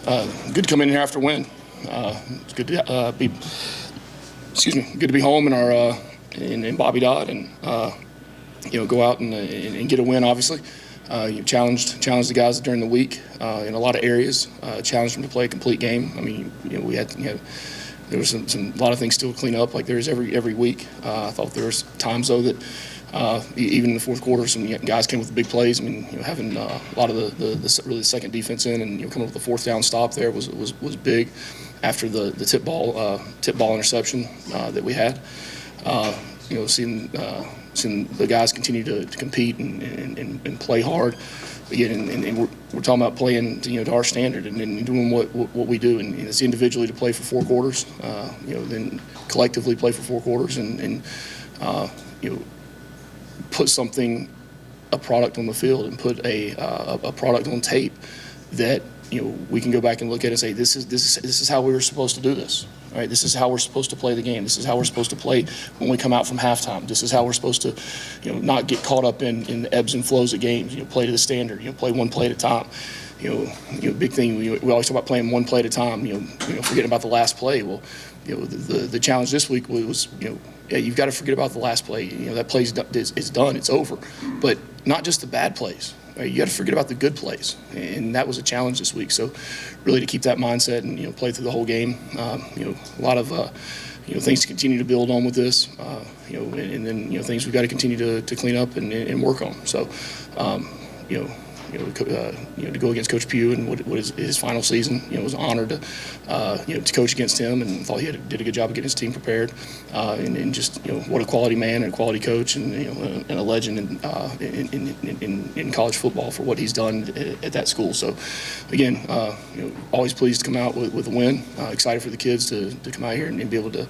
Good to come in here after a win. It's good to be home in our in Bobby Dodd and go out and get a win. Obviously, you challenged the guys during the week in a lot of areas. Challenged them to play a complete game. I mean, we had there was a lot of things still to clean up, like there is every week. I thought there was times though that even in the fourth quarter, some guys came with the big plays. I mean, having a lot of the second defense in and coming up with the fourth down stop there was big after the tip ball interception that we had. Seeing the guys continue to compete and play hard again, and we're talking about playing to our standard and doing what we do, and it's individually to play for 4 quarters, then collectively play for 4 quarters, and put a product on the field and put a product on tape that we can go back and look at and say this is how we were supposed to do this. All right, this is how we're supposed to play the game. This is how we're supposed to play when we come out from halftime. This is how we're supposed to, not get caught up in the ebbs and flows of games. Play to the standard. Play one play at a time. Big thing. We always talk about playing one play at a time. Forgetting about the last play. Well, the challenge this week was, you've got to forget about the last play. That play is done. It's over. But not just the bad plays. Right? You got to forget about the good plays, and that was a challenge this week. So, really, to keep that mindset and play through the whole game. A lot of things to continue to build on with this. And then things we've got to continue to clean up and work on. So, to go against Coach Pugh and what is his final season, it was an honor to coach against him, and thought he did a good job of getting his team prepared, and just what a quality man and a quality coach, and and a legend in college football for what he's done at that school. So again, always pleased to come out with a win. Excited for the kids to come out here and be able to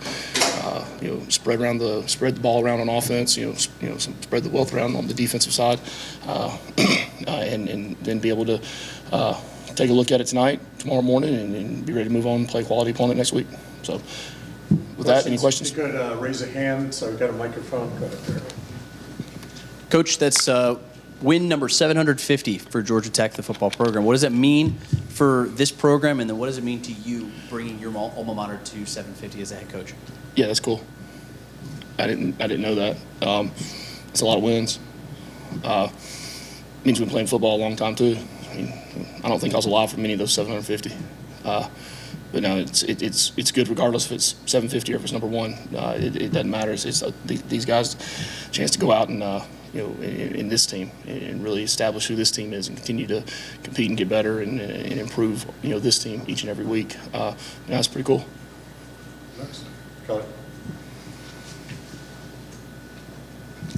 spread the ball around on offense, spread the wealth around on the defensive side, and then be able to take a look at it tomorrow morning, and be ready to move on and play a quality opponent next week. So with that, any questions? You could raise a hand, so we've got a microphone. Go ahead there. Coach, that's win number 750 for Georgia Tech, the football program. What does that mean for this program, and then what does it mean to you bringing your alma mater to 750 as a head coach? Yeah, that's cool. I didn't know that. It's a lot of wins. Means we've been playing football a long time too. I mean, I don't think I was alive for many of those 750. But no, it's good regardless if it's 750 or if it's number 1. It doesn't matter. It's these guys' chance to go out and in this team and really establish who this team is and continue to compete and get better and improve this team each and every week. That's pretty cool. Next, Kelly.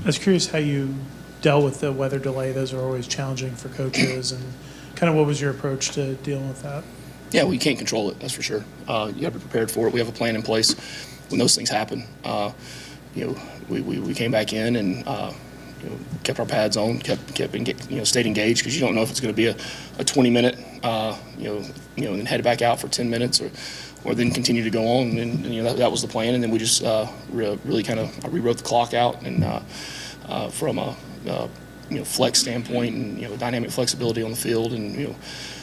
I was curious how you dealt with the weather delay. Those are always challenging for coaches, and kind of what was your approach to dealing with that? Yeah, we can't control it, that's for sure. You got to be prepared for it. We have a plan in place when those things happen. We came back in and kept our pads on, stayed engaged, because you don't know if it's going to be a 20-minute, and then head back out for 10 minutes or then continue to go on. And that was the plan. And then we just really kind of rewrote the clock out and from a flex standpoint and dynamic flexibility on the field, and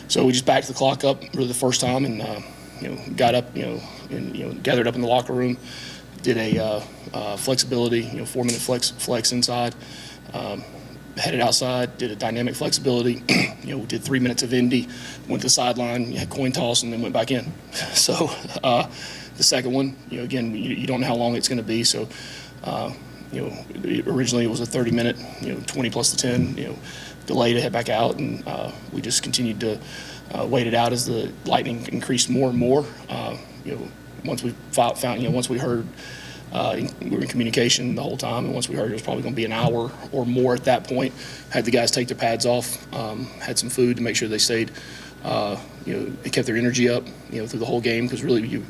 so we just backed the clock up really the first time, and got up and gathered up in the locker room, did a flexibility 4-minute flex inside, headed outside, did a dynamic flexibility, did 3 minutes of Indy, went to the sideline, had coin toss, and then went back in. So the second one, again, you don't know how long it's going to be, so originally it was a 30-minute, 20 plus the 10, delay to head back out, and we just continued to wait it out as the lightning increased more and more. Once we once we heard, we were in communication the whole time, and once we heard it was probably going to be an hour or more at that point, had the guys take their pads off, had some food to make sure they stayed, they kept their energy up, through the whole game, because really you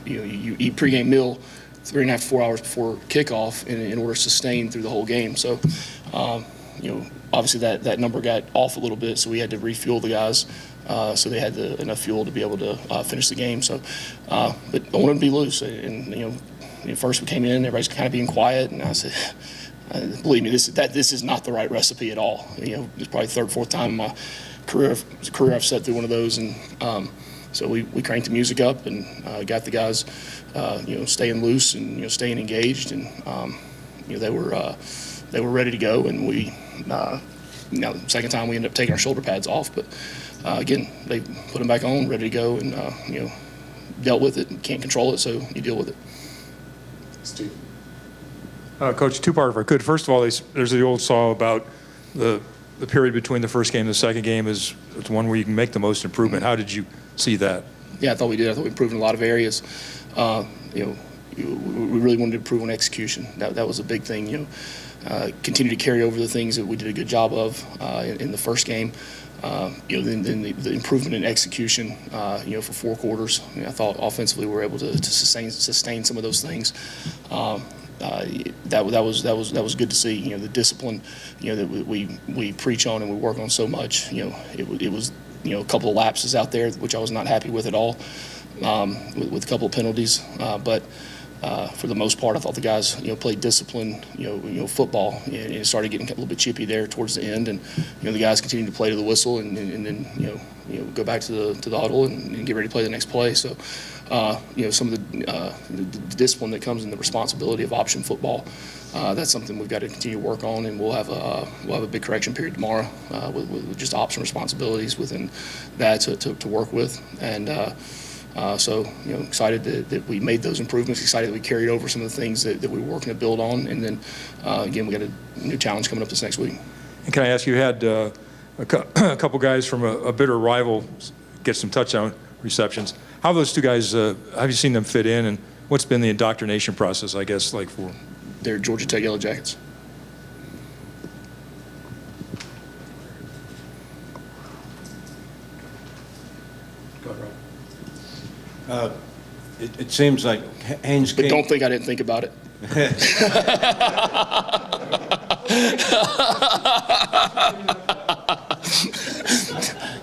eat pregame meal 3.5 to 4 hours before kickoff in order to sustain through the whole game. So, obviously that number got off a little bit, so we had to refuel the guys so they had enough fuel to be able to finish the game. So, but I wanted to be loose, and first we came in, everybody's kind of being quiet, and I said, believe me, this is not the right recipe at all. It's probably third, fourth time in my career I've sat through one of those, and So we cranked the music up and got the guys, staying loose and staying engaged, and they were ready to go. And we, the second time we ended up taking our shoulder pads off, but again they put them back on, ready to go, and dealt with it. And can't control it, so you deal with it. Steve. Coach, two-part if I could. First of all, there's the old saw about the period between the first game and the second game is it's one where you can make the most improvement. How did you see that? Yeah, I thought we did. I thought we improved in a lot of areas. We really wanted to improve on execution. That was a big thing. Continue to carry over the things that we did a good job of in the first game. Then the improvement in execution. For 4 quarters, I thought offensively we were able to sustain some of those things. That was good to see. The discipline, that we preach on and we work on so much. It was a couple of lapses out there which I was not happy with at all, with a couple of penalties. But for the most part, I thought the guys played disciplined football, and it started getting a little bit chippy there towards the end. And the guys continued to play to the whistle, and then go back to the huddle and get ready to play the next play. So. Some of the discipline that comes in the responsibility of option football, that's something we've got to continue to work on, and we'll have a big correction period tomorrow with just option responsibilities within that to work with. And so excited that we made those improvements, excited that we carried over some of the things that we were working to build on, and then again we got a new challenge coming up this next week. And can I ask, you had a couple guys from a bitter rival get some touchdown receptions. How have those two guys, have you seen them fit in, and what's been the indoctrination process, I guess, like for them? They're Georgia Tech Yellow Jackets. Go ahead, Rob. It seems like Haynes King. But don't think I didn't think about it.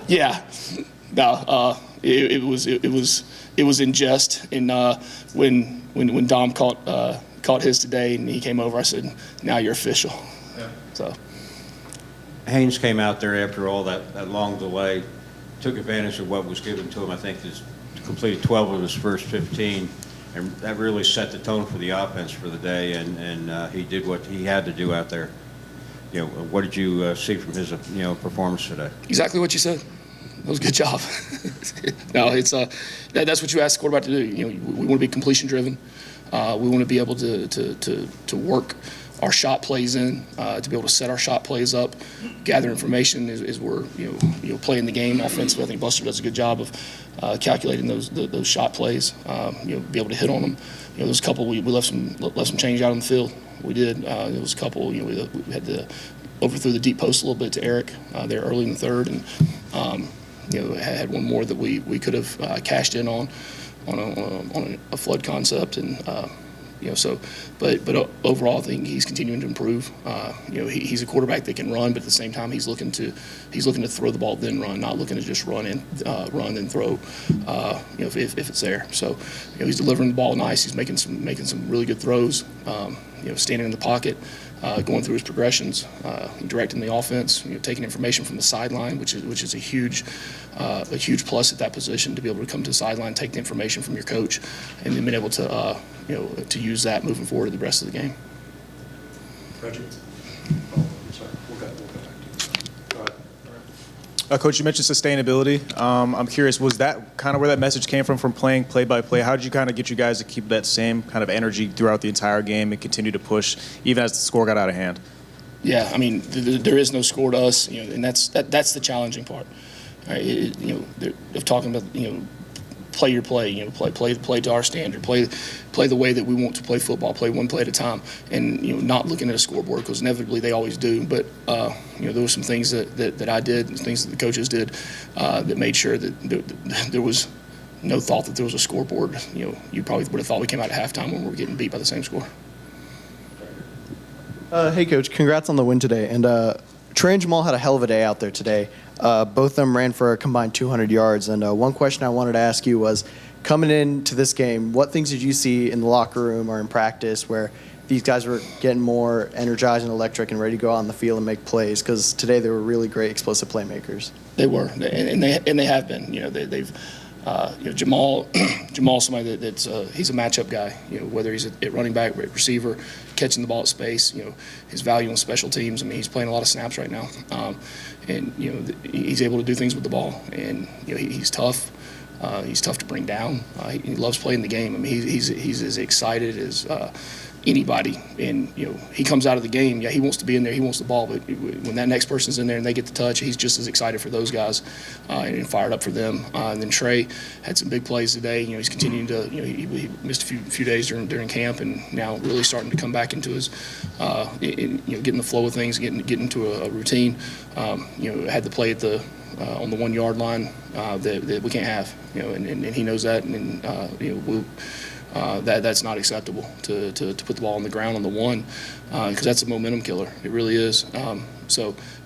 Yeah. No. It was in jest, and when Dom caught his today and he came over, I said, "Now you're official." Yeah. So Haynes came out there after all that long delay, took advantage of what was given to him. I think he's completed 12 of his first 15, and that really set the tone for the offense for the day. And he did what he had to do out there. What did you see from his performance today? exactly what you said. That was a good job. No, it's that's what you ask the quarterback to do. We want to be completion driven. We want to be able to work our shot plays in, to be able to set our shot plays up, gather information as we're playing the game offensively. I think Buster does a good job of calculating those shot plays. Be able to hit on them. There was a couple we left some change out on the field. We did. There was a couple. We had to overthrew the deep post a little bit to Eric there early in the third, and had one more that we could have cashed in on a flood concept, and but overall I think he's continuing to improve. He's a quarterback that can run, but at the same time he's looking to throw the ball then run, not looking to just run and throw if it's there. So he's delivering the ball nice. He's making some really good throws. Standing in the pocket, going through his progressions, directing the offense, taking information from the sideline, which is a huge plus at that position, to be able to come to the sideline, take the information from your coach, and then being able to to use that moving forward to the rest of the game. Reggie? Oh, I'm sorry. We'll go back to you. Go ahead. Coach, you mentioned sustainability. I'm curious, was that kind of where that message came from playing play-by-play? How did you kind of get you guys to keep that same kind of energy throughout the entire game and continue to push, even as the score got out of hand? Yeah, I mean, there is no score to us, and that's the challenging part. Right? They're talking about play your play, play to our standard, play the way that we want to play football, play one play at a time, and not looking at a scoreboard, because inevitably they always do. But there were some things that I did, and things that the coaches did, that made sure that there was no thought that there was a scoreboard. You probably would have thought we came out at halftime when we were getting beat by the same score. Hey, Coach, congrats on the win today. And Trey and Jamal had a hell of a day out there today. Both of them ran for a combined 200 yards. And one question I wanted to ask you was, coming into this game, what things did you see in the locker room or in practice where these guys were getting more energized and electric and ready to go out on the field and make plays? Because today they were really great explosive playmakers. They were, and they have been. Jamal's somebody that's he's a matchup guy. Whether he's at running back, at receiver, catching the ball at space. His value on special teams. I mean, he's playing a lot of snaps right now, and he's able to do things with the ball. And he's tough. He's tough to bring down. He loves playing the game. I mean, he's as excited as anybody. And he comes out of the game. Yeah, he wants to be in there. He wants the ball. But when that next person's in there and they get the touch, he's just as excited for those guys and fired up for them. And then Trey had some big plays today. He's continuing to. He missed a few days during camp, and now really starting to come back into his, getting the flow of things, getting into a routine. Had the play at the. On the 1 yard line that we can't have, and he knows that, and that's not acceptable to put the ball on the ground on the one, because that's a momentum killer. It really is.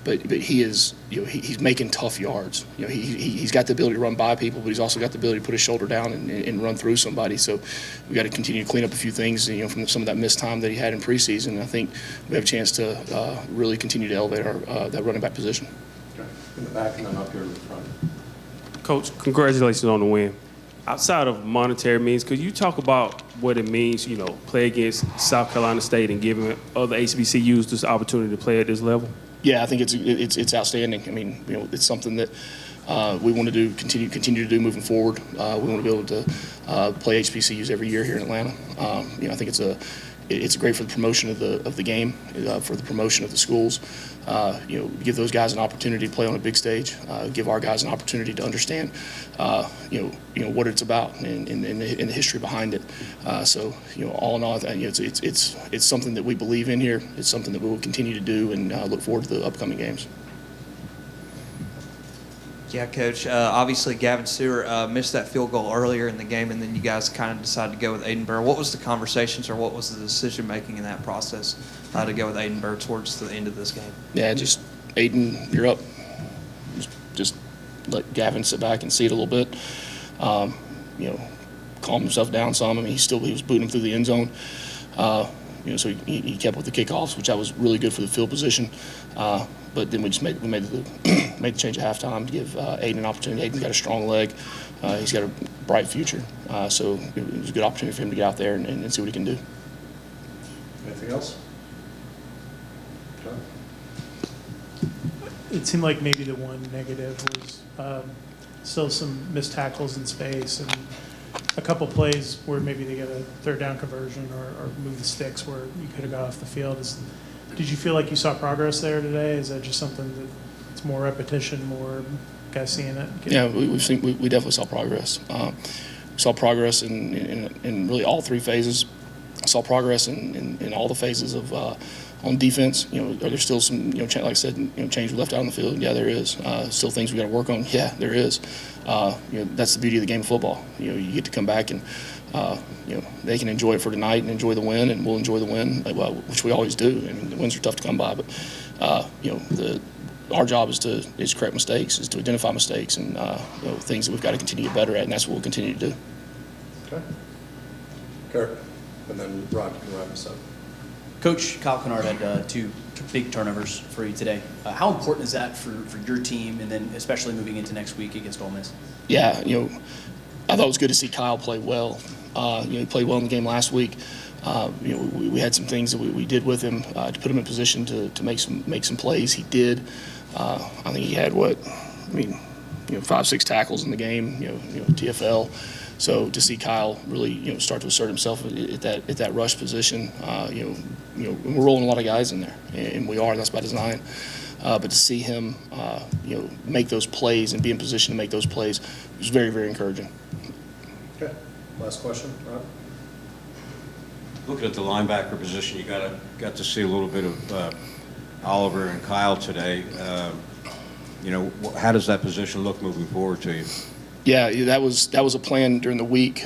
But he is, he's making tough yards. He's got the ability to run by people, but he's also got the ability to put his shoulder down and run through somebody. So we got to continue to clean up a few things, from some of that missed time that he had in preseason. I think we have a chance to really continue to elevate our that running back position. In the back and then up here in the front. Coach, congratulations on the win. Outside of monetary means, could you talk about what it means, play against South Carolina State and giving other HBCUs this opportunity to play at this level? Yeah, I think it's outstanding. I mean, it's something that we want to do, continue to do moving forward. We want to be able to play HBCUs every year here in Atlanta. I think it's great for the promotion of the game, for the promotion of the schools. Give those guys an opportunity to play on a big stage. Give our guys an opportunity to understand, what it's about and the history behind it. So all in all, it's something that we believe in here. It's something that we will continue to do, and look forward to the upcoming games. Yeah, Coach. Obviously, Gavin Stewart missed that field goal earlier in the game, and then you guys kind of decided to go with Aidenburg. What was the conversations, or what was the decision-making in that process to go with Aidenburg towards the end of this game? Yeah, just Aiden, you're up. Just let Gavin sit back and see it a little bit. Calm himself down some. I mean, he was booting him through the end zone. So he kept with the kickoffs, which I was really good for the field position. But then we made the change at halftime to give Aiden an opportunity. Aiden's got a strong leg. He's got a bright future. So it was a good opportunity for him to get out there and see what he can do. Anything else? John? It seemed like maybe the one negative was still some missed tackles in space and a couple plays where maybe they get a third down conversion or move the sticks where you could have got off the field. Did you feel like you saw progress there today? Is that just something that it's more repetition, more guys seeing it? Yeah, we definitely saw progress. We saw progress in really all three phases. I saw progress in all the phases of on defense. Are there still some like I said, change we left out on the field? Yeah, there is. Still things we got to work on? Yeah, there is. That's the beauty of the game of football. You get to come back and they can enjoy it for tonight and enjoy the win, and we'll enjoy the win, which we always do. I mean, the wins are tough to come by, but our job is to correct mistakes, is to identify mistakes and things that we've got to continue to get better at, and that's what we'll continue to do. Okay. Garrett, and then Rod can wrap us up. Coach, Kyle Kennard had two big turnovers for you today. How important is that for your team, and then especially moving into next week against Ole Miss? Yeah, I thought it was good to see Kyle play well. He played well in the game last week. We had some things that we did with him to put him in position to make some plays. He did. I think he had 5-6 tackles in the game. TFL. So to see Kyle really start to assert himself at that rush position, we're rolling a lot of guys in there, and we are. That's by design. But to see him, make those plays and be in position to make those plays was very, very encouraging. Okay. Last question, Rod. Looking at the linebacker position, you got to see a little bit of Oliver and Kyle today. How does that position look moving forward to you? Yeah, that was a plan during the week.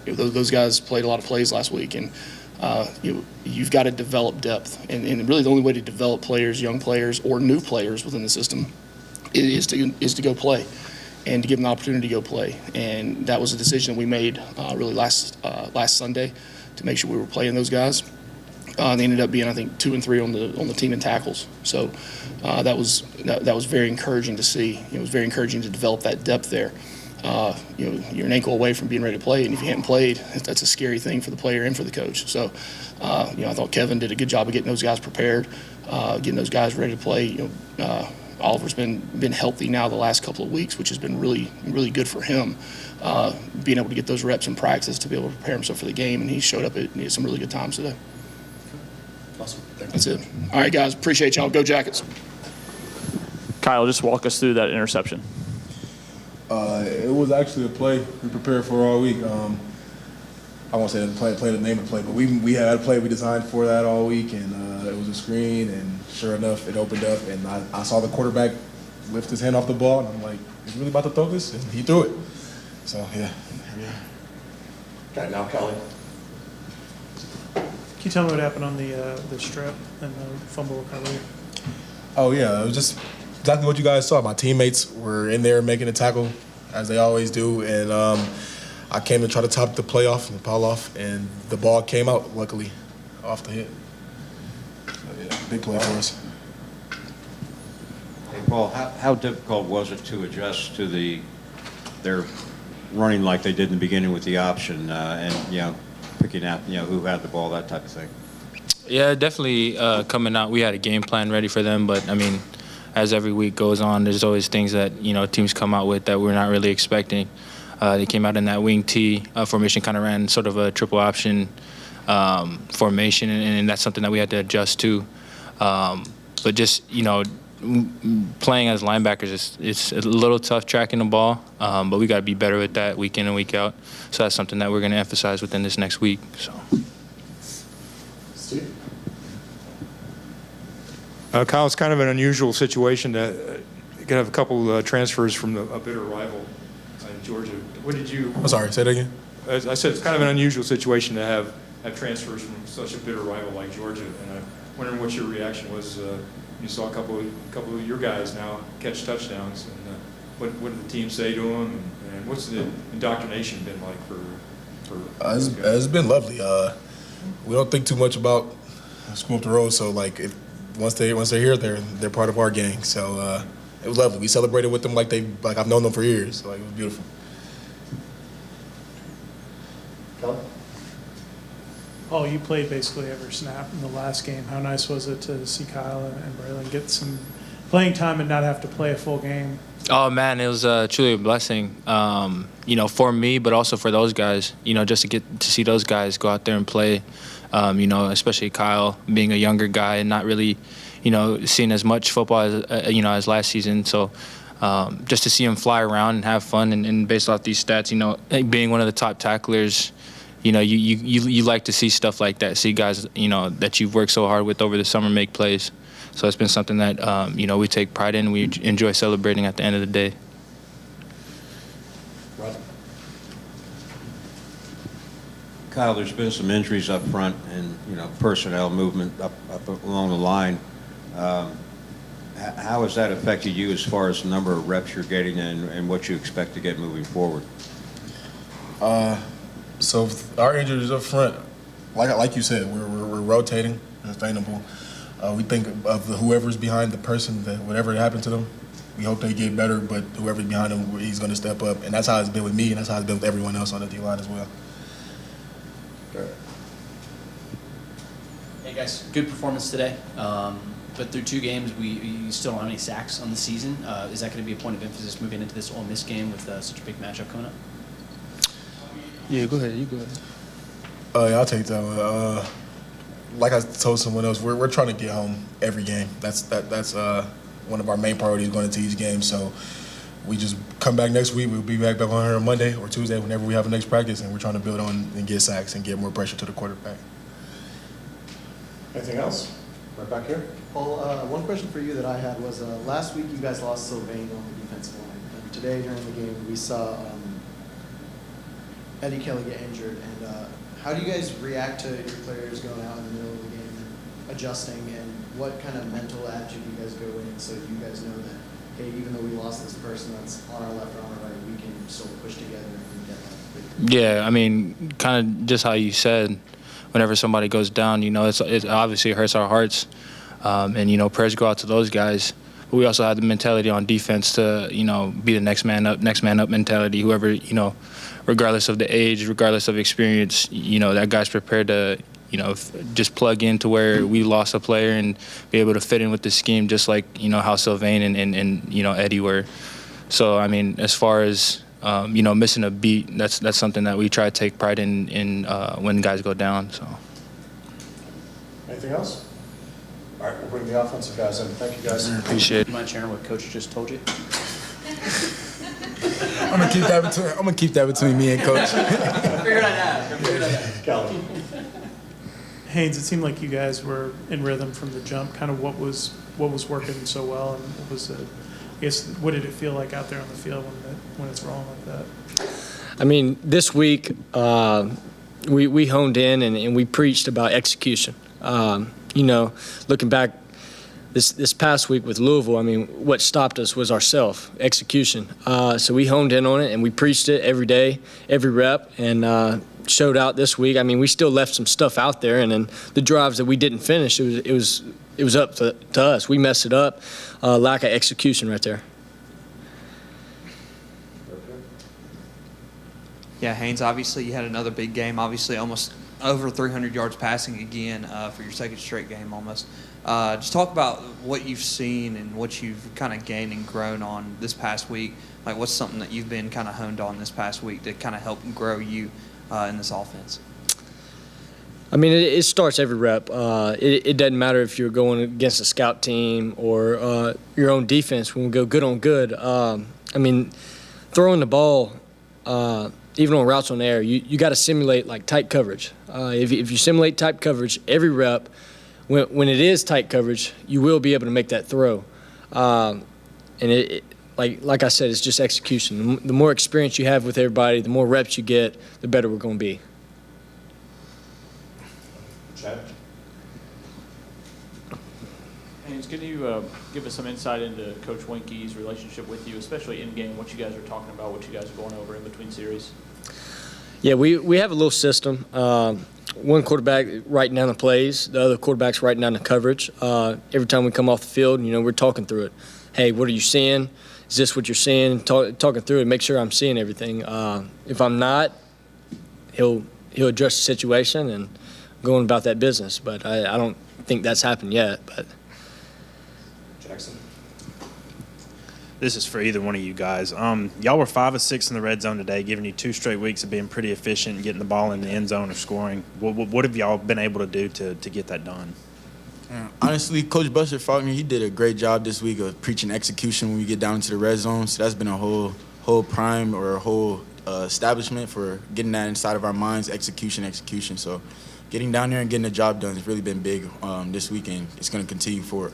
Those guys played a lot of plays last week, and you've got to develop depth. And really the only way to develop players, young players, or new players within the system is to go play and to give them the opportunity to go play. And that was a decision we made really last Sunday to make sure we were playing those guys. They ended up being, I think, 2 and 3 on the team in tackles. So that was very encouraging to see. It was very encouraging to develop that depth there. You're an ankle away from being ready to play, and if you hadn't played, that's a scary thing for the player and for the coach. So, I thought Kevin did a good job of getting those guys prepared, getting those guys ready to play. Oliver's been healthy now the last couple of weeks, which has been really, really good for him, being able to get those reps in practice to be able to prepare himself for the game, and he showed up at some really good times today. Awesome. That's it. All right, guys, appreciate y'all. Go Jackets. Kyle, just walk us through that interception. It was actually a play we prepared for all week. I won't say the play the name of the play, but we had a play we designed for that all week, and it was a screen, and sure enough, it opened up, and I saw the quarterback lift his hand off the ball, and I'm like, he's really about to throw this? And he threw it. So, yeah. Okay, now Kelly. Can you tell me what happened on the strip and the fumble recovery? Oh, yeah, it was just exactly what you guys saw. My teammates were in there making a tackle, as they always do, and I came to try to top the play off and ball off, and the ball came out, luckily, off the hit. So, yeah, big play for us. Hey, Paul, how difficult was it to adjust to their running like they did in the beginning with the option and, picking out, who had the ball, that type of thing? Yeah, definitely coming out, we had a game plan ready for them, but, I mean, as every week goes on, there's always things that, teams come out with that we're not really expecting. They came out in that wing T formation, kind of ran sort of a triple option formation, and that's something that we had to adjust to. But just, playing as linebackers, it's a little tough tracking the ball, but we got to be better with that week in and week out. So that's something that we're going to emphasize within this next week. So. Steve? Kyle, it's kind of an unusual situation that you could have a couple transfers from a bitter rival in Georgia. What did you? I'm sorry, say that again? As I said, it's kind of an unusual situation to have transfers from such a bitter rival like Georgia, and I'm wondering what your reaction was. You saw a couple of your guys now catch touchdowns, and what did the team say to them, and what's the indoctrination been like for It's been lovely. We don't think too much about school up the road, so once they're here, they're part of our gang. So it was lovely. We celebrated with them like I've known them for years. So it was beautiful. Kelly? Paul, you played basically every snap in the last game. How nice was it to see Kyle and Braylon get some playing time and not have to play a full game? Oh, man, it was truly a blessing, for me, but also for those guys, just to get to see those guys go out there and play, especially Kyle being a younger guy and not really, seeing as much football as, as last season. So just to see him fly around and have fun and based off these stats, being one of the top tacklers, you like to see stuff like that, see guys, that you've worked so hard with over the summer make plays. So it's been something that, we take pride in. We enjoy celebrating at the end of the day. Rod? Kyle, there's been some injuries up front and, personnel movement up along the line. How has that affected you as far as the number of reps you're getting and what you expect to get moving forward? So our injuries up front, like you said, we're rotating, sustainable. We think of whoever's behind the person, that whatever happened to them, we hope they get better, but whoever's behind them, he's going to step up. And that's how it's been with me, and that's how it's been with everyone else on the D-line as well. Okay. Hey, guys, good performance today. But through 2 games, you still don't have any sacks on the season. Is that going to be a point of emphasis moving into this Ole Miss game with such a big matchup coming up? Yeah, go ahead. You go ahead. Yeah, I'll take that one. Like I told someone else, we're trying to get home every game. That's one of our main priorities going into each game. So we just come back next week. We'll be back on here on Monday or Tuesday, whenever we have a next practice, and we're trying to build on and get sacks and get more pressure to the quarterback. Anything else? Right back here. Paul, one question for you that I had was last week you guys lost Sylvain on the defensive line. And today during the game we saw Eddie Kelly get injured. And how do you guys react to your players going out in the middle of the game, adjusting, and what kind of mental attitude do you guys go in so you guys know that, hey, even though we lost this person that's on our left or on our right, we can still push together and get that? Yeah, I mean, kind of just how you said, whenever somebody goes down, you know, it obviously hurts our hearts. And, you know, prayers go out to those guys. But we also have the mentality on defense to, you know, be the next man up mentality. Whoever, you know, regardless of the age, regardless of experience, you know, that guy's prepared to, you know, just plug into where we lost a player and be able to fit in with the scheme, just like, you know, how Sylvain and you know, Eddie were. So, I mean, as far as, you know, missing a beat, that's something that we try to take pride in when guys go down. So. Anything else? All right, we'll bring the offensive guys in. Thank you, guys. Appreciate it. Do you mind sharing what Coach just told you? I'm gonna keep that between me and Coach. Figured I'd ask. Kelly. Haynes, it seemed like you guys were in rhythm from the jump. Kind of what was working so well, and what was I guess what did it feel like out there on the field when it's rolling like that? I mean, this week we honed in and we preached about execution. You know, looking back this past week with Louisville, I mean, what stopped us was ourselves, execution. So we honed in on it and we preached it every day, every rep, and showed out this week. I mean, we still left some stuff out there, and then the drives that we didn't finish, it was up to us. We messed it up. Lack of execution right there. Yeah, Haynes, obviously you had another big game, obviously almost over 300 yards passing again for your second straight game almost. Just talk about what you've seen and what you've kind of gained and grown on this past week. Like, what's something that you've been kind of honed on this past week to kind of help grow you in this offense? I mean, it starts every rep. It doesn't matter if you're going against a scout team or your own defense. When we go good on good, I mean, throwing the ball, even on routes on air, you got to simulate like tight coverage. If you simulate tight coverage every rep, when it is tight coverage, you will be able to make that throw. And like I said, it's just execution. The more experience you have with everybody, the more reps you get, the better we're going to be. Chad? Haynes, can you give us some insight into Coach Winke's relationship with you, especially in game, what you guys are talking about, what you guys are going over in between series? Yeah, we have a little system. One quarterback writing down the plays, the other quarterback's writing down the coverage. Every time we come off the field, you know, we're talking through it. Hey, what are you seeing? Is this what you're seeing? Talking through it, make sure I'm seeing everything. If I'm not, he'll address the situation and going about that business. But I don't think that's happened yet. But Jackson. This is for either one of you guys. Y'all were 5 of 6 in the red zone today, giving you 2 straight weeks of being pretty efficient and getting the ball in the end zone or scoring. What have y'all been able to do to get that done? Honestly, Coach Buster Faulkner, he did a great job this week of preaching execution when we get down into the red zone. So that's been a whole prime or a whole establishment for getting that inside of our minds, execution. So getting down there and getting the job done has really been big this weekend. It's going to continue forward.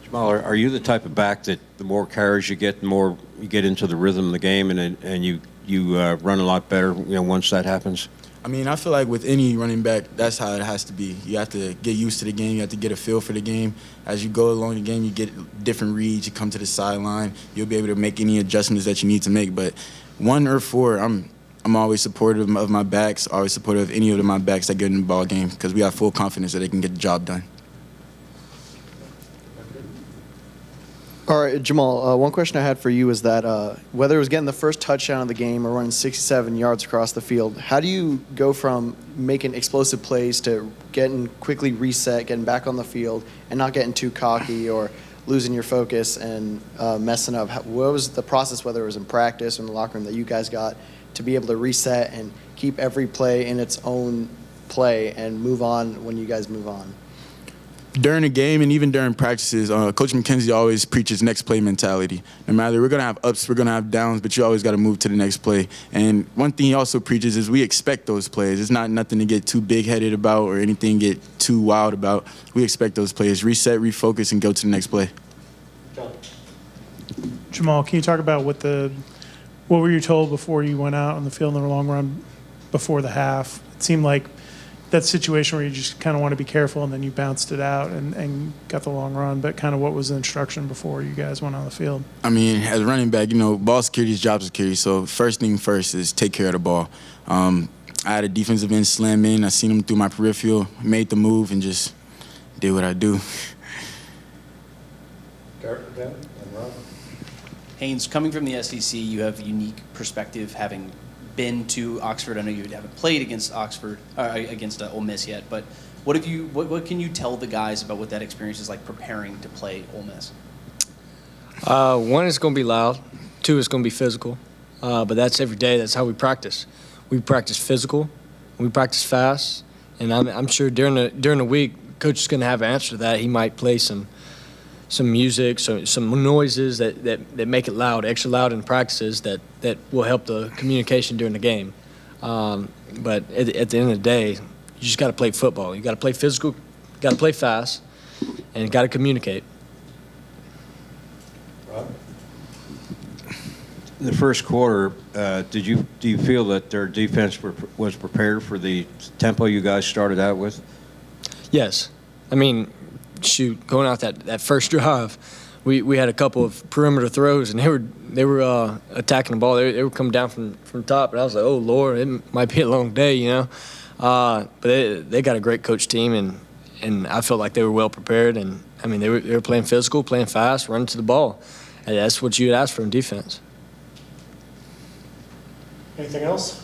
Jamal, are you the type of back that the more carries you get, the more you get into the rhythm of the game, and you run a lot better, you know, once that happens? I mean, I feel like with any running back, that's how it has to be. You have to get used to the game. You have to get a feel for the game. As you go along the game, you get different reads. You come to the sideline. You'll be able to make any adjustments that you need to make. But 1 or 4, I'm always supportive of my backs, always supportive of any of my backs that get in the ball game because we have full confidence that they can get the job done. All right, Jamal, one question I had for you is that whether it was getting the first touchdown of the game or running 67 yards across the field, how do you go from making explosive plays to getting quickly reset, getting back on the field, and not getting too cocky or losing your focus and messing up? What was the process, whether it was in practice or in the locker room, that you guys got to be able to reset and keep every play in its own play and move on when you guys move on? During the game and even during practices, Coach McKenzie always preaches next play mentality. No matter, we're going to have ups, we're going to have downs, but you always got to move to the next play. And one thing he also preaches is we expect those plays. It's not nothing to get too big-headed about or anything get too wild about. We expect those plays. Reset, refocus, and go to the next play. Jamal, can you talk about what were you told before you went out on the field in the long run before the half? It seemed like that situation where you just kind of want to be careful and then you bounced it out and got the long run. But kind of what was the instruction before you guys went on the field? I mean, as a running back, ball security is job security. So first thing first is take care of the ball. I had a defensive end slam in. I seen him through my peripheral, made the move, and just did what I do. Haynes, coming from the SEC, you have a unique perspective, having been to Oxford. I know you haven't played against Ole Miss yet, but what can you tell the guys about what that experience is like preparing to play Ole Miss? One, it's going to be loud. Two, it's going to be physical. But that's every day. That's how we practice. We practice physical. We practice fast. And I'm sure during the week, coach is going to have an answer to that. He might play some music, some noises that make it loud, extra loud in practices that will help the communication during the game. But at the end of the day, you just got to play football. You got to play physical, got to play fast, and got to communicate. In the first quarter, do you feel that their defense was prepared for the tempo you guys started out with? Yes. I mean, shoot, going out that first drive, we had a couple of perimeter throws, and they were attacking the ball. They were coming down from top, and I was like, oh Lord, it might be a long day, But they got a great coach team, and I felt like they were well prepared. And I mean, they were playing physical, playing fast, running to the ball, and that's what you'd ask from defense. Anything else?